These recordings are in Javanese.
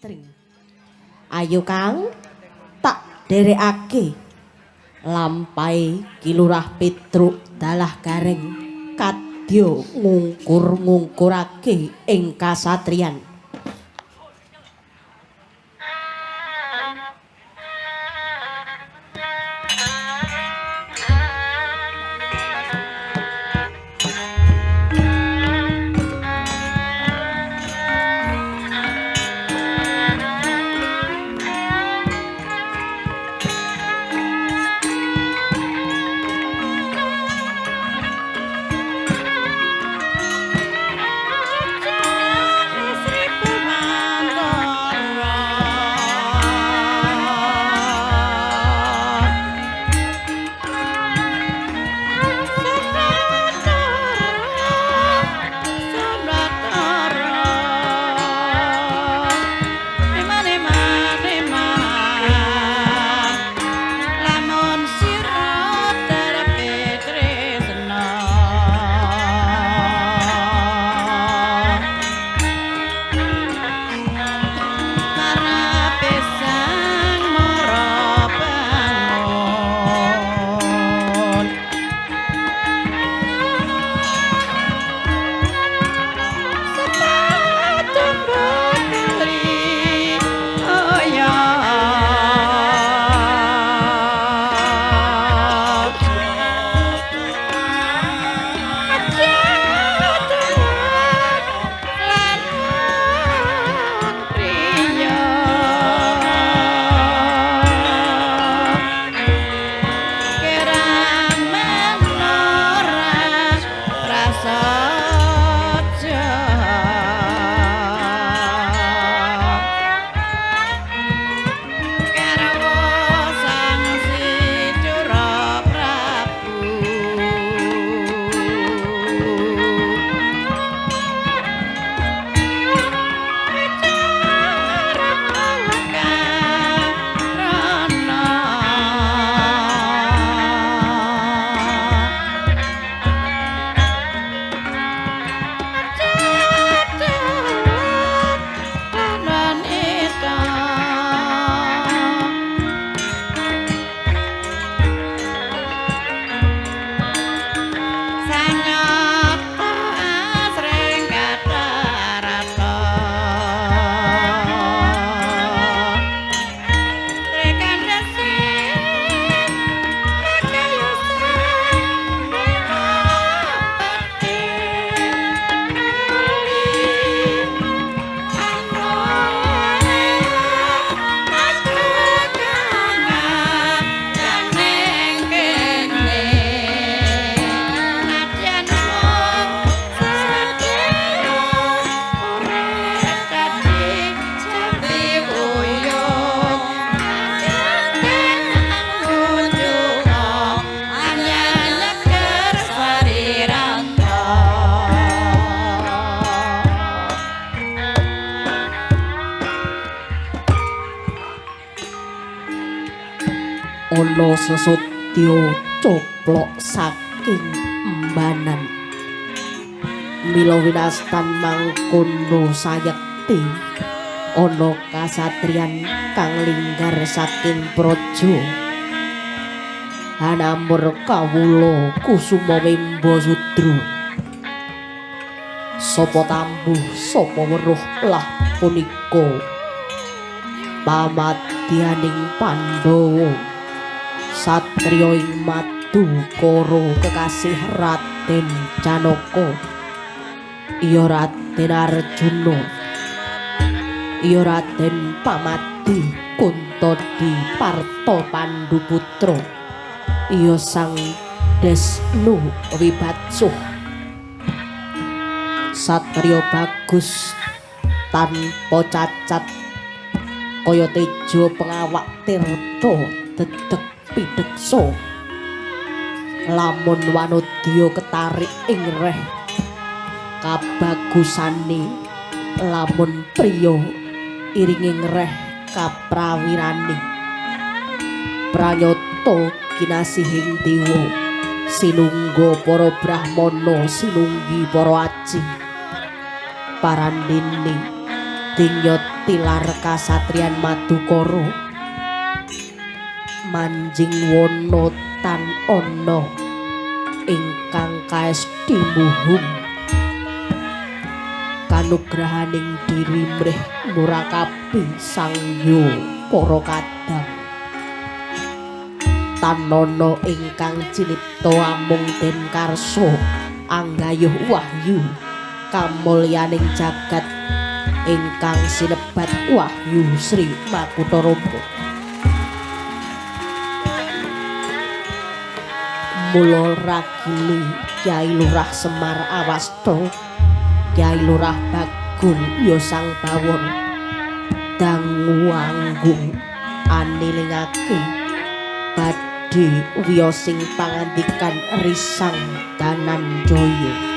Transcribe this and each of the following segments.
String. Ayo Kang, tak derekake lampai kilurah Petruk dalah gareng kadya ngungkur-ngungkurake ing kasatriyan. Ana sesotya coplok saking embanan mila winastan mangkono sayekti ana kasatriyan kang linggar saking praja Hanamur kawula Kusuma Wemba Sudra sapa tambuh sapa weruh lah punika pamadyaning Pandhawa satriya ing Madukara kekasih Raden Janaka iya Raden Arjuna iya Raden Pamadi Kuntadi Parto Panduputra iya Sang Desnu Wibatsuh satriya bagus tanpa cacat kaya teja pengawak tirta dedeg pideksa lamun wanodya ketarik ing reh kabagusane lamun priya iringing reh kaprawirane pranyata kinasihing dewa sinungga para brahmana sinunggi para aji parandene Dinya tilar kasatriyan Madukara manjing wana tan ana ingkang kaesti muhung kanugrahaning diri mrih murakabi sang yu para kadang tanana ingkang cinipta amung den karsa anggayuh wahyu kamulyaning jagat ingkang sinebat Wahyu Sri Makutarama mula ragili Kyai Lurah Semar Awasta Kyai Lurah Bagong ya sang bawon dangu anggung anilingake badhe wiyosing pangandikan risang Dananjaya.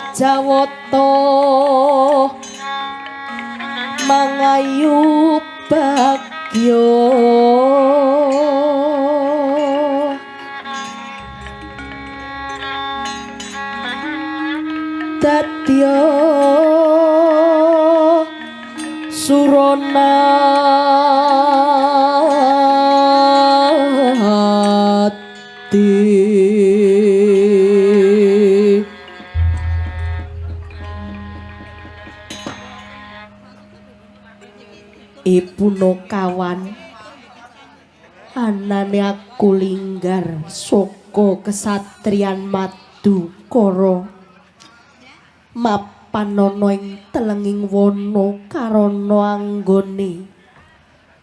Projawata mangayu bagya Satya Surona Ipuno kawan anane aku linggar saka kesatrian Madukara mapan ana ing telenging wana karana anggone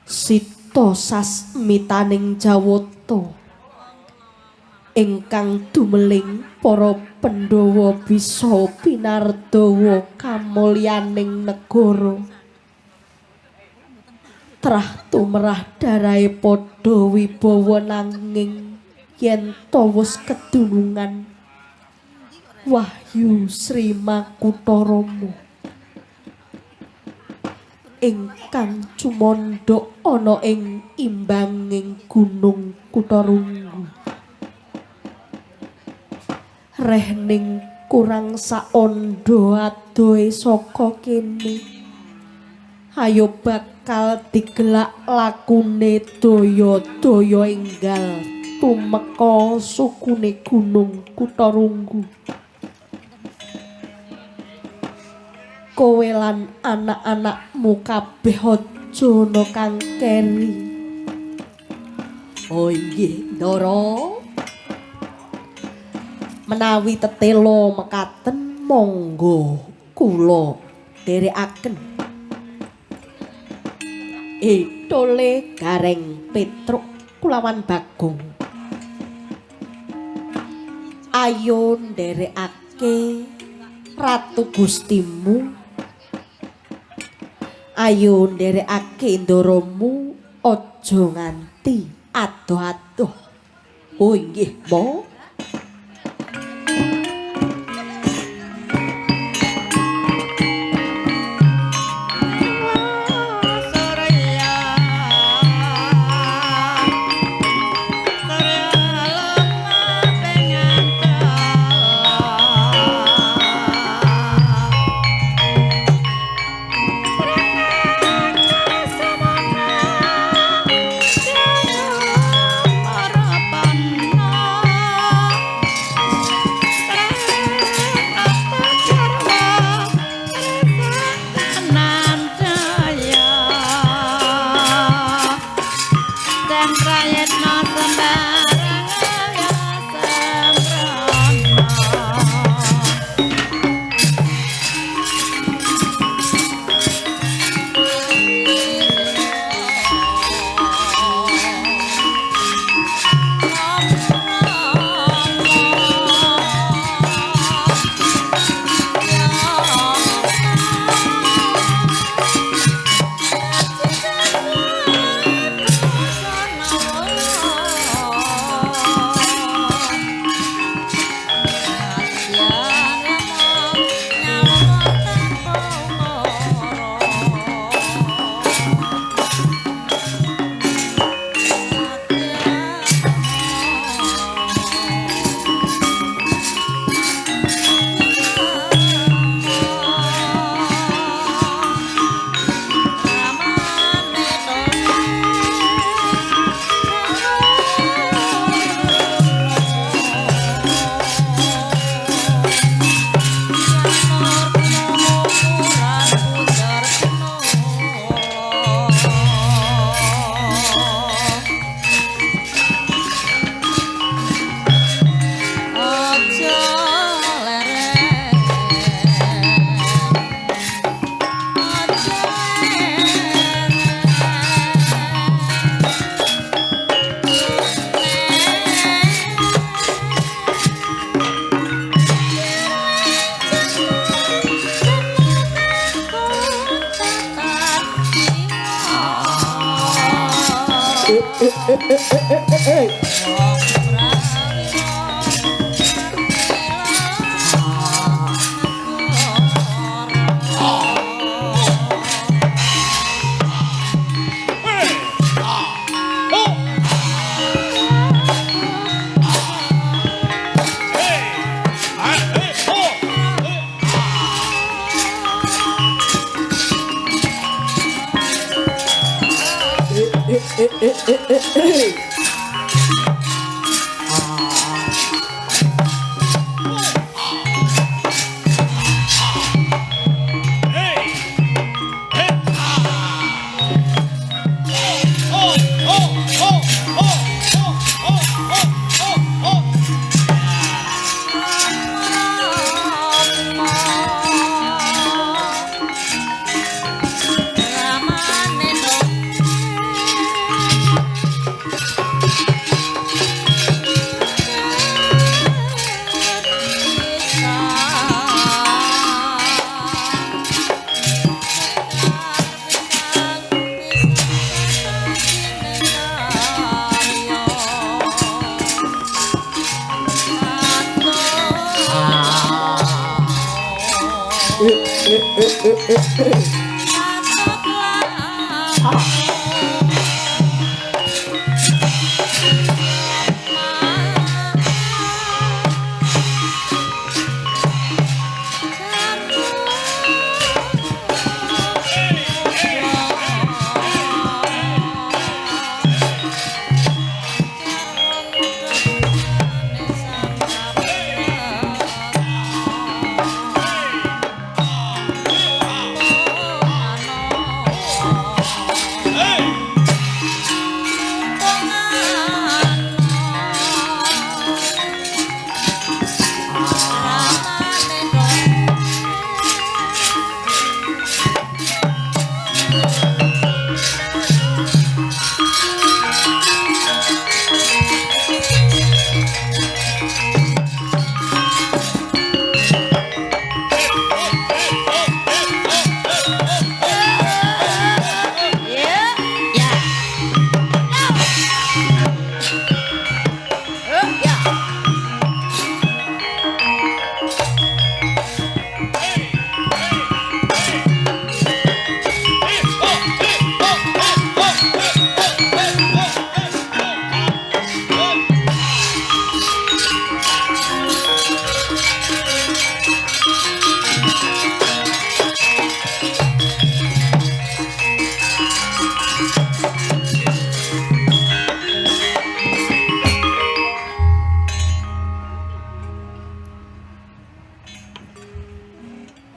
sita sasmitaning Jawata ingkang dumeling para Pandhawa bisa pinardawa kamulyaning negara trah tumrah darahe padha wibawa nanging yen wis kedunungan Wahyu Sri Makutharama ingkang cumandha ana ing imbanging Gunung Kutarunggu rehning kurang saondha adohe saka kene ayo bakal digelak lakune daya-daya enggal tumeka sukune Gunung Kutarunggu kowe lan anak-anakmu kabeh aja ana kang keri oh inggih Ndara menawi tetelo mekaten monggo kula dherekaken Tole Gareng Petruk kulawan Bagong ayo nderekake Ratu Gustimu ayo nderekake ndaramu aja nganti adoh-adoh oh inggih mo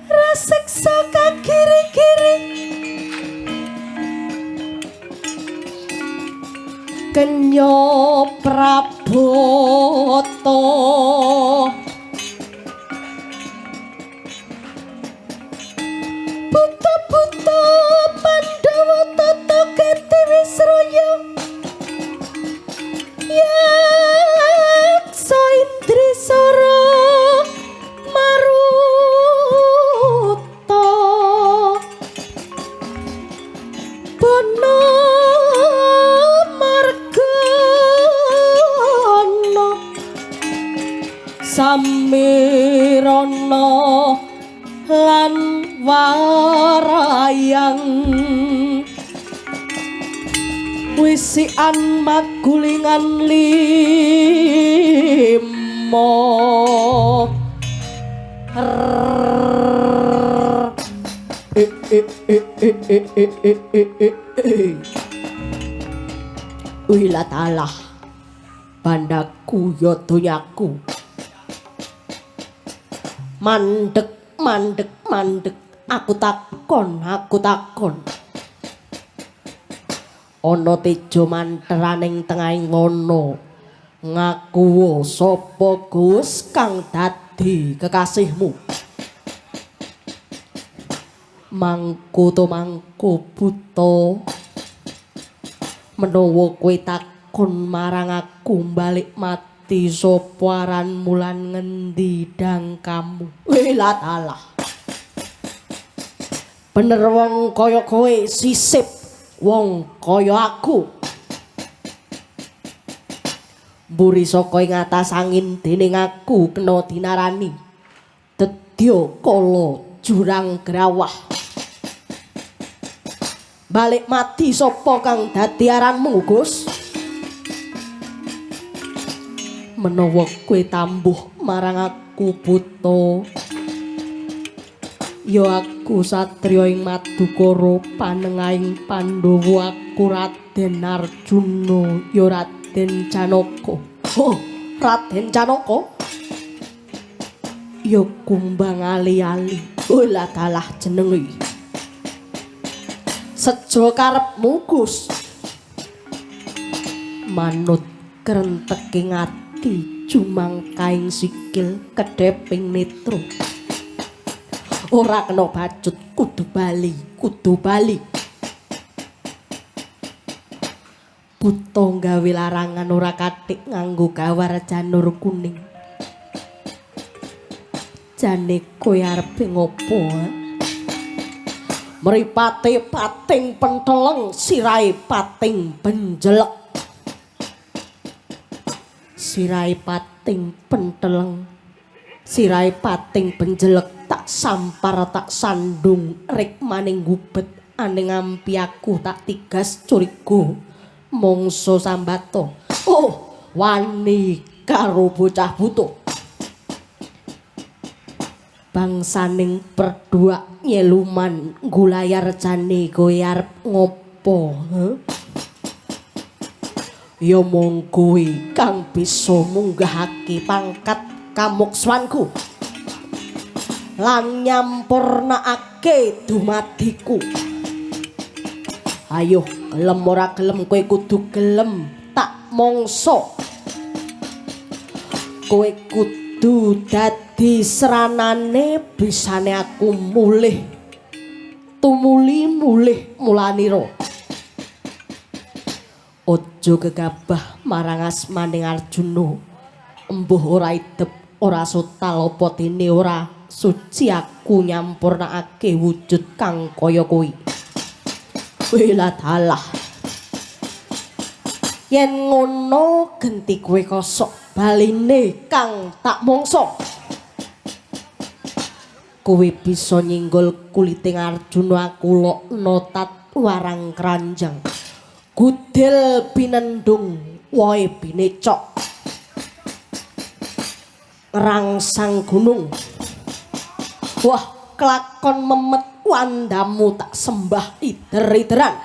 Raseksa kakiri-kiri Kenya Praboto buta-buta Pandhawa tata gati Wisraya yaksa Indrisara Maruta Bono Margana Samirana lan warayang wisian magulingan limo Wila talah bandaku ya donyaku mandek mandek mandek aku takon ana tejo manteraning tengahing wana ngaku sapa Gus kang dadi kekasihmu mangko to mangko buta menawa kowe takon marang aku balik mati sapa aranmu lan ngendi dangkamu wilat Allah bener wong kaya kowe sisip wong kaya aku mburi saka ing atas angin dening aku kena dinarani dedya kala jurang grawah balik mati sapa kang dadi aranmu Gus menawa kowe tambuh marang aku buta Ya aku satriya ing Madukara panengahing Pandhawa aku Raden Arjuna ya Raden Janaka. Oh, Raden Janaka. Ya kumbang ali-ali. Olah dalah jenenge. Sejo karepmu Gus. Manut krenteking ati jumangkaing sikil kedheping netra. Ora kena bacut kudu bali. Buta gawe larangan ora kathik nganggo gawar janur kuning. Jane kowe arepe ngopo? Mripate pating penteleng, sirahe pating benjelek. Sirahe pating penteleng, sirahe pating benjelek. Tak sampar tak sandung rek maning gubet aning ngampi aku tak tigas curiga mangsa sambato. Oh, wani karo bocah buta. Bangsaning perdua nyeluman gulayar jane kowe arep ngopo? Ya mung kowe kang bisa munggahake pangkat kamukswanku. Lan nyampurnakake dumadiku. Ayo, gelem ora gelem kowe kudu gelem tak mangsa. Kowe kudu dadi seranane bisane aku mulih. Tumuli mulih mulanira. Aja gegabah marang asmaning Arjuna. Embuh ora idep, ora sotal apa dene ora suci aku nyampurnakake wujud kang kaya kowe. Wela dalah. Yen ngono genti kowe kosok baline kang tak mangsa. Kowe bisa nyinggol kuliting Arjuna kulokna tat warang kranjang. Gudel binendung wohe binecok. Rangsang gunung. Wah, kelakon memet wandamu tak sembah ider-ideran.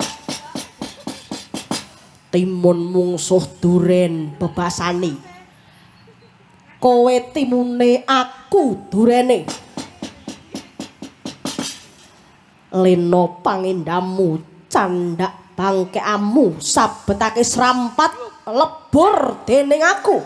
Timun mungsuh duren bebasani. Kowe timune aku durene. Leno pangindamu candak bangkeamu sabetake srampat lebur dening aku.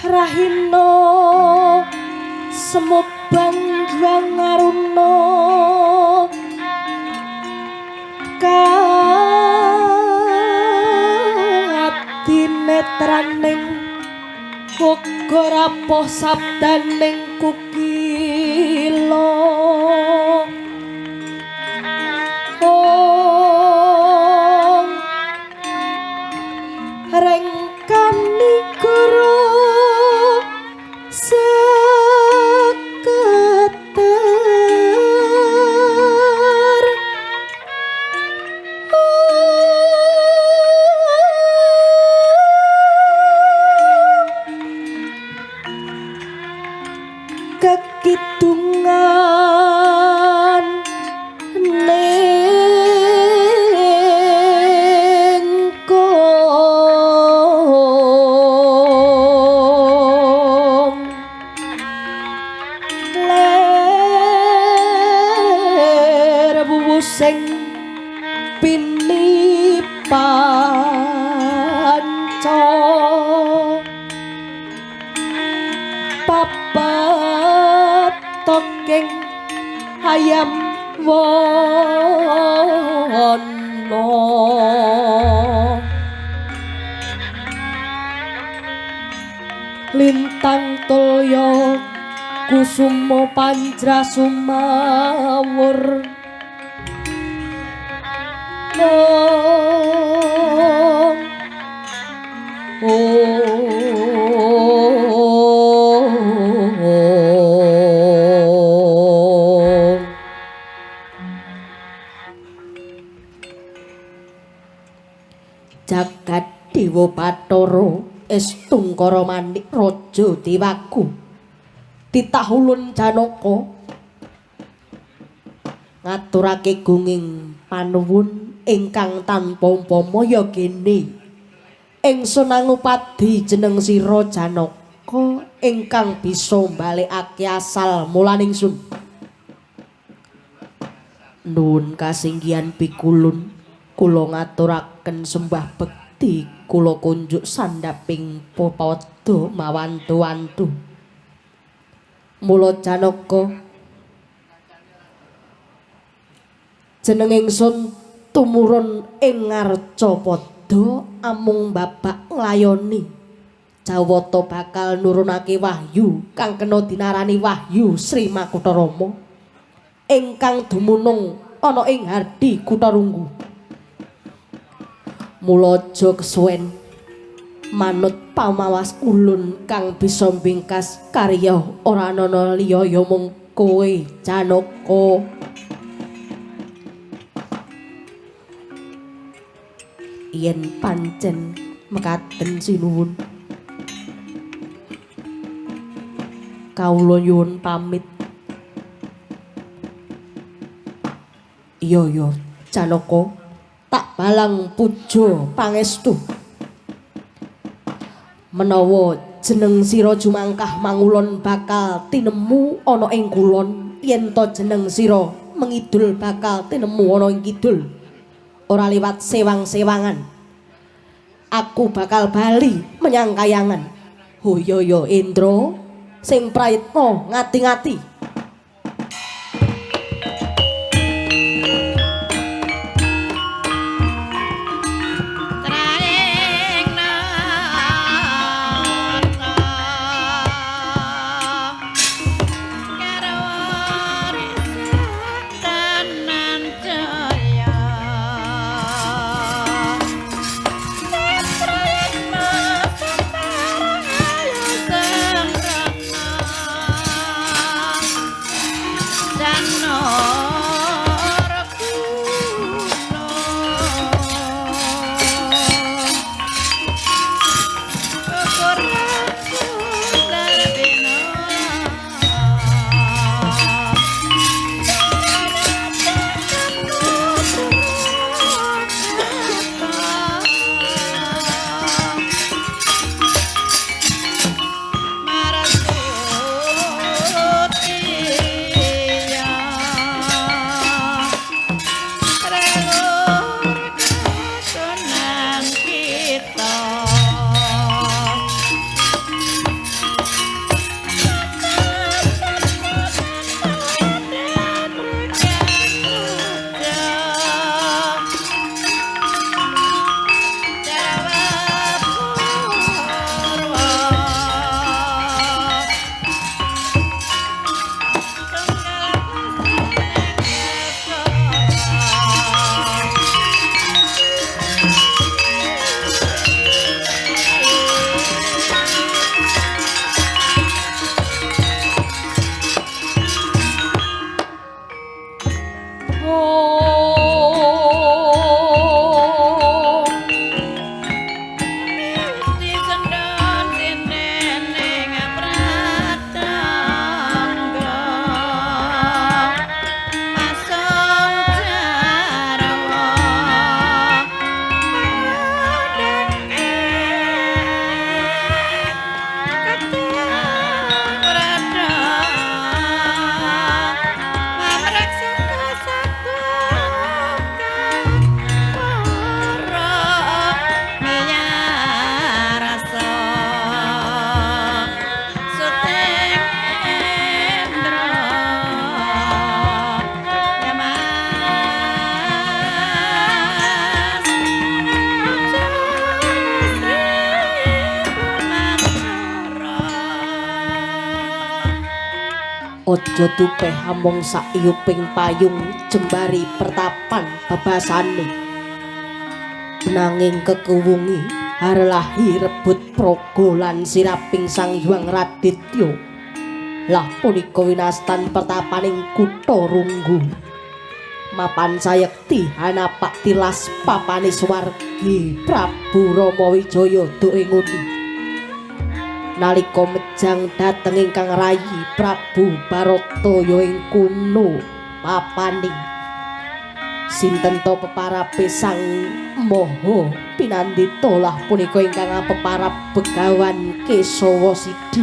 Rahina semubang juang ngaruna kaati netraning uga rapuh sabdaning kukila rengkani guru seketer sing pinipanca papat toking ayam wono lintang toya kusuma panjra sumawur Jagat Dewa Bathara Estungkara Manik Raja Dewaku titahulun Janaka ngaturake gunging panuwun ingkang tanpa umpama ya kene ingsun angupadi jeneng sira Janaka ingkang bisa mbalekake asal mulaning sun nuwun kasinggihan pikulun kula ngaturaken sembah bekti kula kunjuk sandhaping pepada mawantu-wantu mula Janaka jeneng ingsun tumurun ing ngarcapada amung babak nglayoni Jawata bakal nurunake wahyu kang kena dinarani wahyu Sri Makutarama ingkang dumunung ana ing Hardi Kutarunggu mula aja kesuwen manut pamawas ulun kang bisa mbingkas karya ora ana liya ya mung kowe Janaka yen pancen mekaten sinuwun kawula nyuwun pamit iya Janaka tak balang puja pangestu menawa jeneng sira jumangkah mangulon bakal tinemu ana ing kulon yen to jeneng sira mengidul bakal tinemu ana ing kidul ora liwat sewang-sewangan aku bakal bali menyang kayangan hoyo Indra sing prayitna ngati-ngati Aja tupeh amung saiyuping payung jembari pertapan bebasane. Nanging kekuwungi harelahi rebut praga lan siraping Sang Hyang Raditya. Lah punika winastan pertapaning kutha Runggu. Mapan sayekti hanapak tilas papane swargi Prabu Rama Wijaya duke nguni. Nalika mejang dhateng ingkang rayi Prabu Barata ya ing kono papaning sinten to peparape Sang Maha Pinandita lah punika ingkang peparap Begawan Kesawa Sidi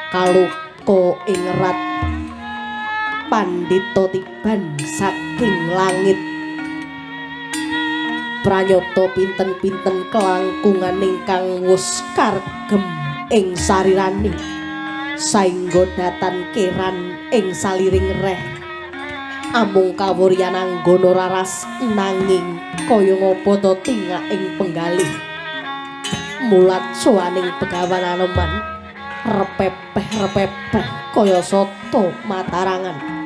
kaluka ing rat Pandita tiban saking langit pranyata pinten-pinten kelangkungan ingkang wus kargem ing sarirane saengga datan keran ing saliring reh amung kawuryan anggana raras nanging kaya ngapa to tingak ing penggalih mulat sowaning Begawan Anoman repepeh kaya soto matarangan.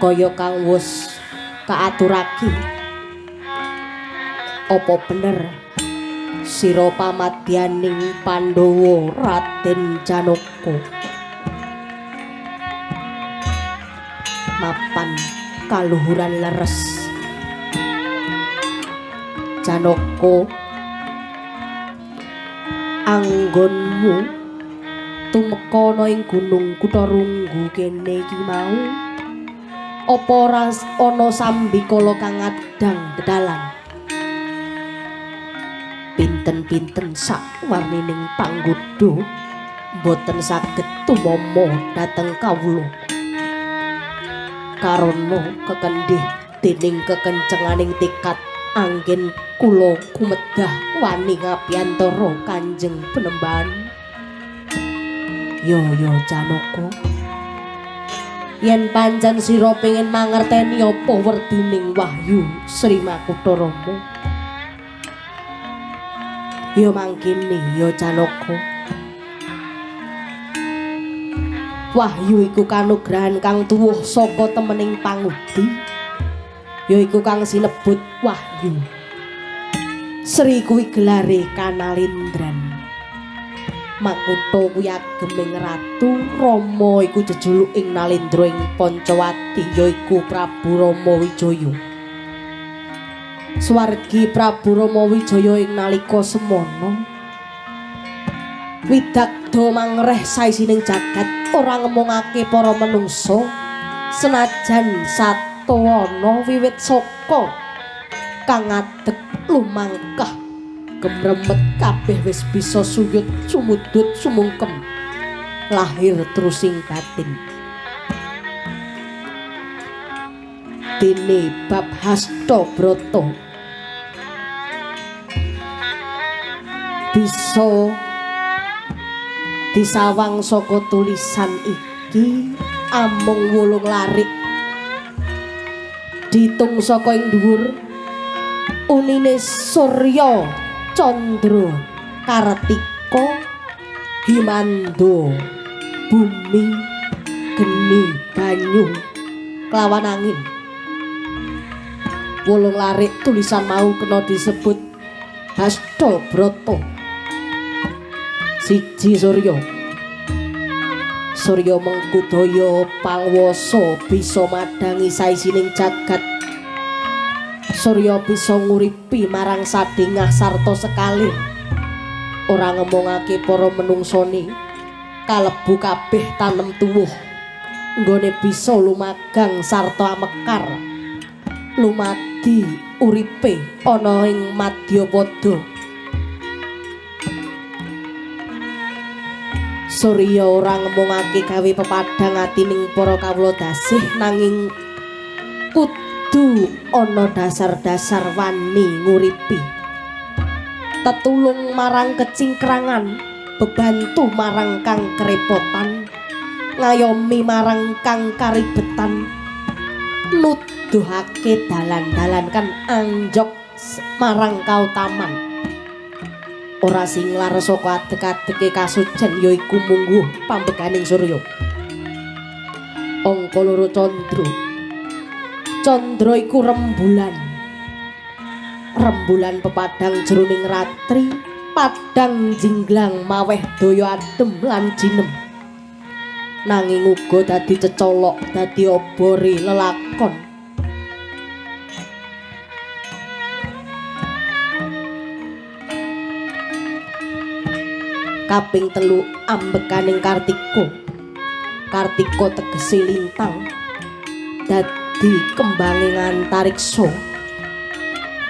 Kaya kang wus kaaturake apa bener sira pamadyaning Pandhawa Raden Janaka mapan kaluhuran leres Janaka anggonmu tumeka ana ing gunung Kutha Runggu kene iki mau apa ora ana sambikala kang adang dedalan pinten-pinten sakwarnining panggodha boten saged tumama dhateng kawula karana kekendih dening kekencenganing tekad anggen kula kumedhah wani ngabiyantara Kanjeng Penembahan. Yo Janaka yen pancen sira pengin mangerteni apa werdining wahyu Sri Makutha Rama ya mangkene ya Janaka wahyu iku kanugrahan kang tuwuh saka temening pangudi yaiku kang sinebut wahyu Sri kuwi gelare Kanalindran Makutha kuwi ageming ratu Rama iku jejuluk ing Nalendra ing Pancawati yaiku Prabu Rama Wijaya swargi Prabu Rama Wijaya ing nalika semana widagda mangreh saisining jagat ora ngemungake para manungsa senajan satawana wiwit saka kang ngadeg lumangkah gemremet kabeh wis bisa suyut sumudut sumungkem lahir terusing batin dene bab Hastabrata bisa disawang saka tulisan iki amung 8 larik diitung saka ing dhuwur unine Surya Candra Kartika Himanda bumi geni banyu kelawan angin 8 larik tulisan mau kena disebut Hastabrata. Siji Surya Mengkudaya pangwasa bisa madangi saisining jagat Surya bisa nguripi marang sadengah sarta sekalir ora ngemongake para menungsane kalebu kabeh tanem tuwuh nggone bisa lumagang sarta amekar lumadi uripe ana ing Madyapada. Surya ora ngemungake gawe pepadhang atining para kawula dasih nanging kudu ana dasar-dasar wani nguripi tetulung marang kecingkrangan bebantu marang kang kerepotan ngayomi marang kang karibetan nuduhake dalan-dalan kan anjok marang kautaman. Ora singlar saka adeg-adege kasucen yaiku mungguh pambeganing surya. Angka loro Candra. Candra iku rembulan. Rembulan pepadang jroning ratri, padang jinglang maweh daya adem lan jinem. Nanging uga dadi cecolok, dadi obore lelakon. Kaping telu ambekaning Kartika. Kartika tegese lintang, dadi kembange antariksa.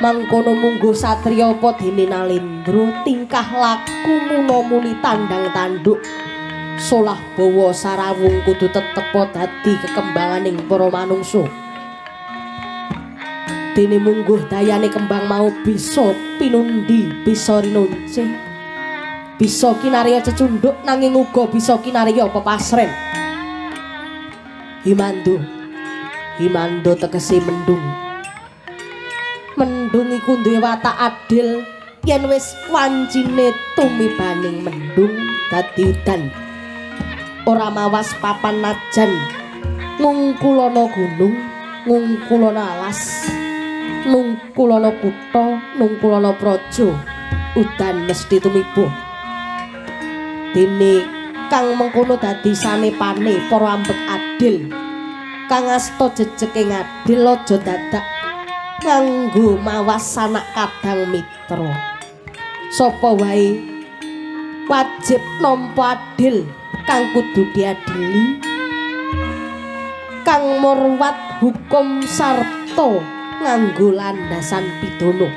Mangkono mungguh satriya apa dene Nalendra, tingkah laku muna-muni tandang tanduk. Solah bawa sarawung kudu tetep dadi kekembanganing para manungsa. Dene mungguh dayane kembang mau bisa pinundi, bisa rinunce, bisa kinarya cecunduk, nanging uga bisa kinarya pepasren. Himando tegese mendung. Mendung iku duwe watak adil, yen wis wancine tumibaning mendung dadi udan. Ora mawas papan najan ngungkulana gunung, ngungkulana alas, nungkulana kutha, nungkulana praja, udan mesti tumiba. Dene kang mengkono dadi sanepane para ambek adil, kang asta jejeke ngadil aja dadak nganggo mawas sanak kadang mitra. Sapa wae wajib nampa adil kang kudu diadili, kang murwat hukum sarta nganggo landasan pidana.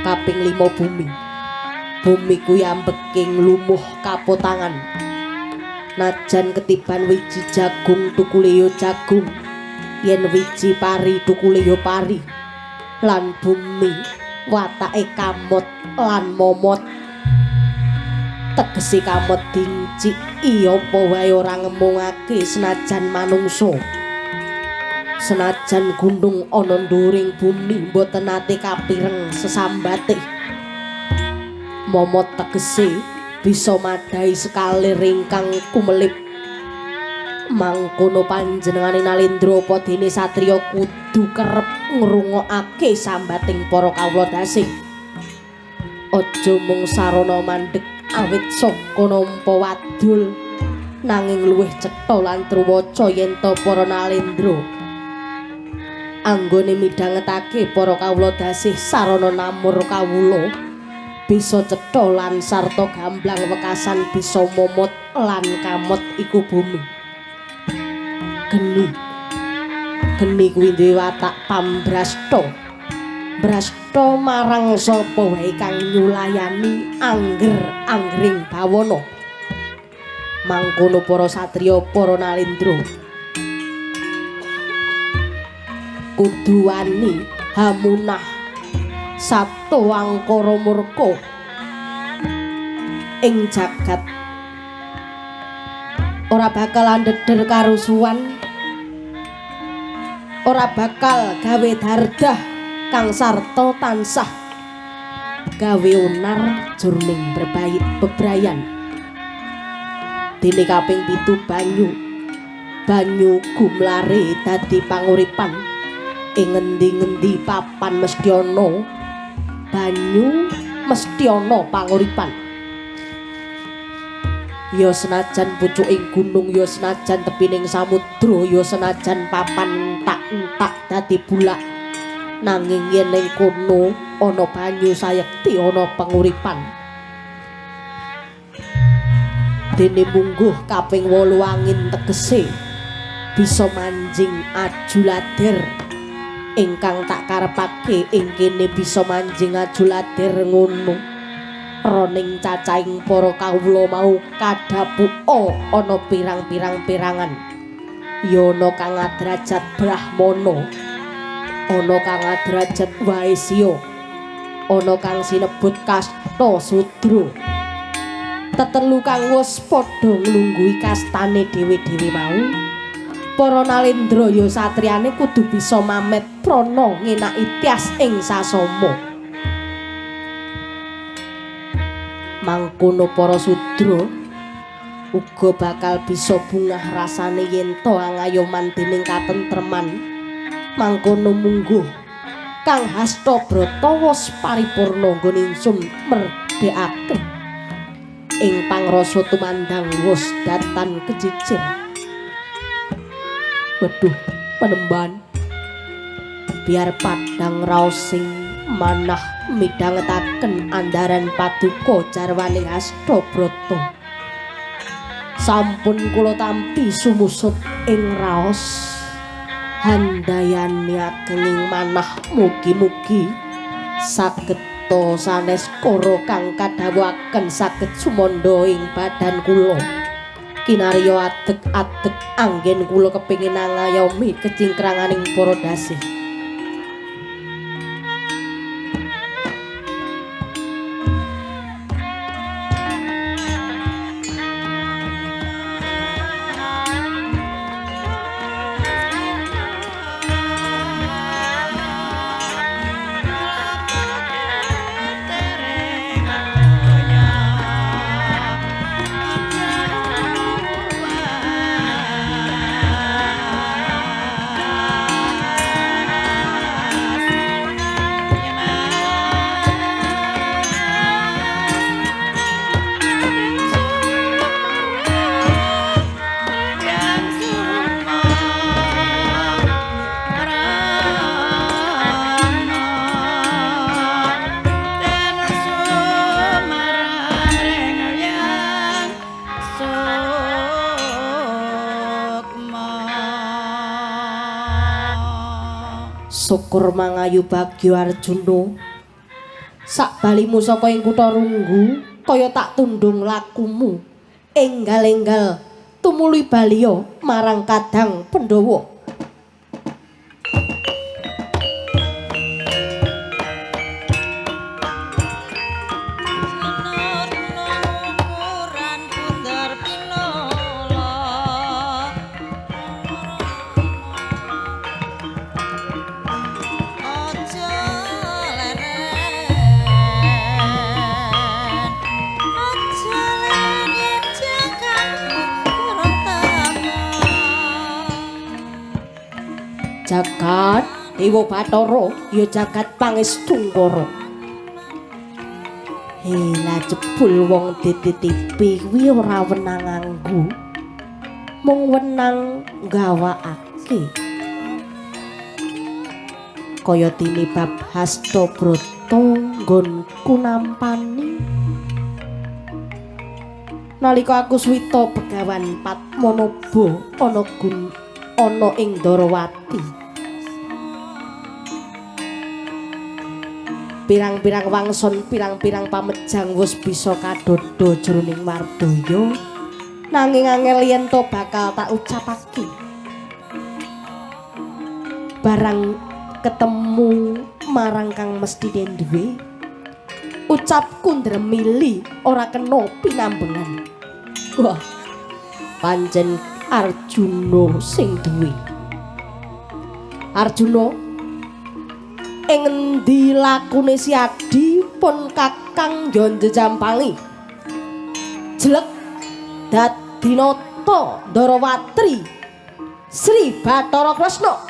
Kaping 5 bumi. Bumi kuwi ambeking lumuh kapotangan. Najan ketiban wiji jagung tukule ya jagung, yen wiji pari tukule ya pari. Lan bumi watake kamot lan momot. Tegese kamot dincik iya apa wae ora ngemungake senajan manungsa. Senajan gunung ana nduring bumi mboten nate kapireng sesambate. Momot tegese bisa madai sekali ringkang kumelip. Mangkono panjenengane Nalendra apa dene satriya kudu kerep ngrungokake sambating para kawula dasih. Aja mung sarana mandheg awit saka nampa wadul, nanging luwih cetha lan truwaca yen ta para Nalendra anggone midhangetake para kawula dasih sarana namur kawula bisa cetha lan sarta gamblang wekasan bisa momot lan kamot iku bumi. Geni kuwi duwe watak pambrasta. Brasta marang sapa wae kang nyulayani angger-anggering bawana. Mangkono para satriya, para Nalendra kudu wani hamunah sato angkara murka ing jagat. Ora bakal andheder karusuhan, ora bakal gawe dardah kang sarta tansah gawe unar jroning bebrayan. Dene kaping 7 banyu gumlare dadi panguripan. Ing ngendi-ngendi papan mesti ana banyu, mesti ana panguripan. Ya senajan pucuking gunung, ya senajan tepining samudra, ya senajan papan entak-entak dadi bulak, nanging yen ning kono ana banyu sayekti ana panguripan. Dene mungguh kaping 8 angin tegese bisa manjing ajulader. Ingkang tak karepake ing kene bisa manjing ajulader ngono. Roning cacahing para kawula mau kadhapuka ana pirang-pirang pirangan. Ya ana kang adrajat Brahmana, ana kang adrajat Waisya, ana kang sinebut kasta Sudra. Tetelu kang wis padha nglungguhi kastane dhewe-dhewe mau para nalendra ya satriyane kudu bisa mamet prana ngenaki tias ing sasama. Mangkono para sudra uga bakal bisa bungah rasane yen to angayoman dening katentreman. Mangkono mungguh Kang Hastabrata wis paripurna nggone ingsun merdekaken ing pangrasa tumandang wis datan kecicir. Waduh, Panembahan, biar padang raos sing manah midhangetaken andaran paduka jarwaning Hastabrata. Sampun kula tampi sumusut ing raos handayani agenging manah mugi-mugi sageta sanes kara kang kadhawuhaken saged sumandha ing badan kula. Kinarya adeg-adeg anggen kula kepingin ngayomi kecingkranganing para dasih. Syukur mangayu bagya Arjuna. Sak balimu saka ing kutha Runggu kaya tak tundung lakumu. Enggal-enggal tumuli baliya marang Kadang Pandhawa. Jagat Dewa Bathara ya jagat pangestungkara. Hela jebul wong dititipi kuwi ora wenang nganggo, mung wenang gawakake. Kaya tinibab Hastabrata nggonku nampani. Nalika aku swita Begawan Padmanaba ana ing Ndarawati. Pirang-pirang wangson, pirang-pirang pamejang wis bisa kadada jroning mardaya, nanging angel yen to bakal tak ucapake. Barang ketemu marang kang mesti duwe, ucapku ndremili ora kena pinambengan. Wah, pancen Arjuna sing duwe. Arjuna, ing endi lakune si Adi pun Kakang Njajampangi? Jelek dadi nata Ndarawati Sri Bathara Kresna.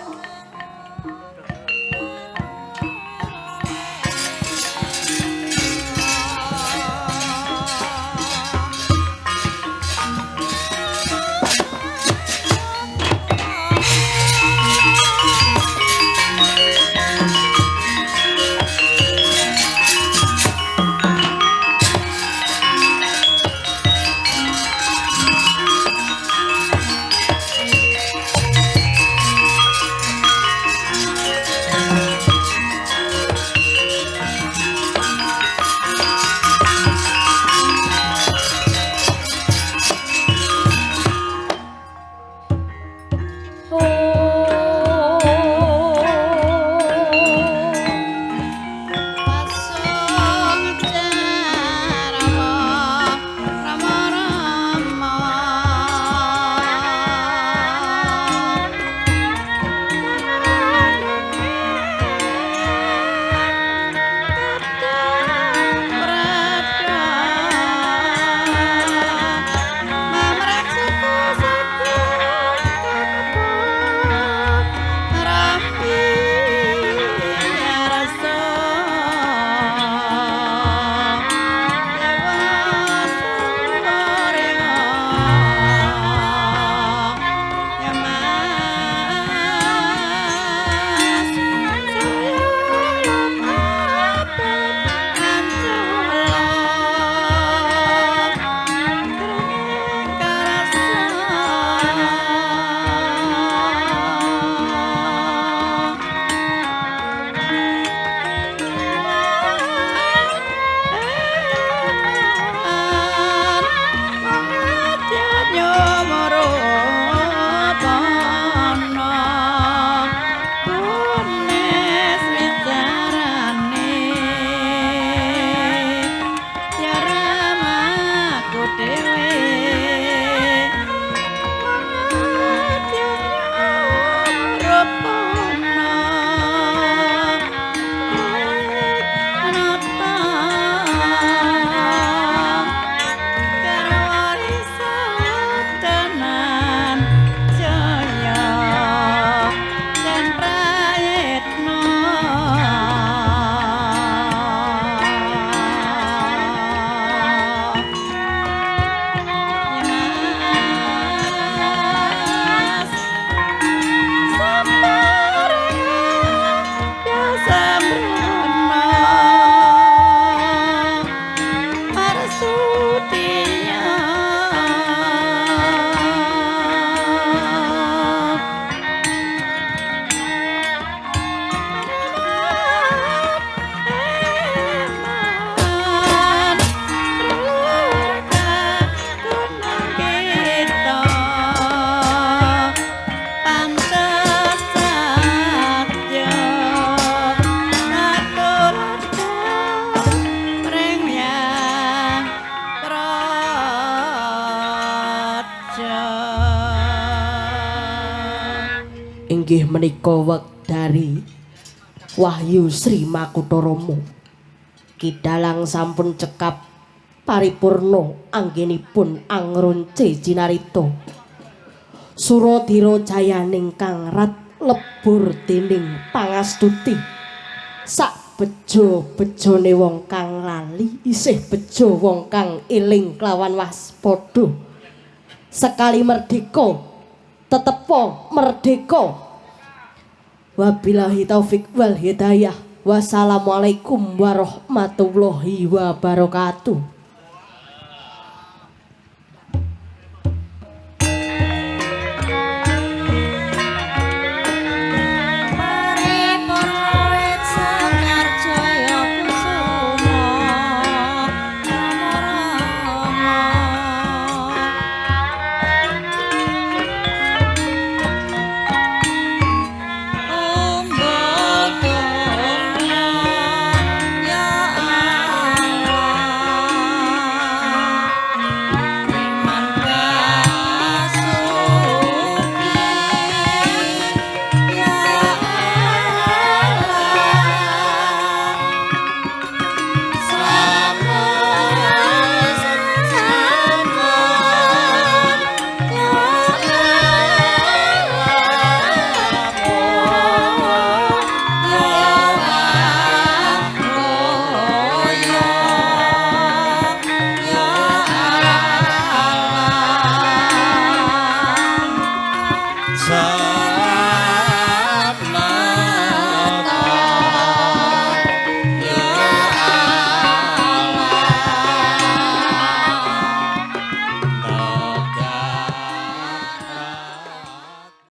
inggih menika Wekdari Wahyu Sri Makutharama kidalang sampun cekap paripurna anggenipun angronce jinarita Suradira jayaning kang rat lebur dening pangastuti sak bejo-bejone wong kang lali isih bejo wong kang eling klawan waspada sekali merdeka tetepo merdeka wabillahi taufik wal hidayah wassalamualaikum warahmatullahi wabarakatuh.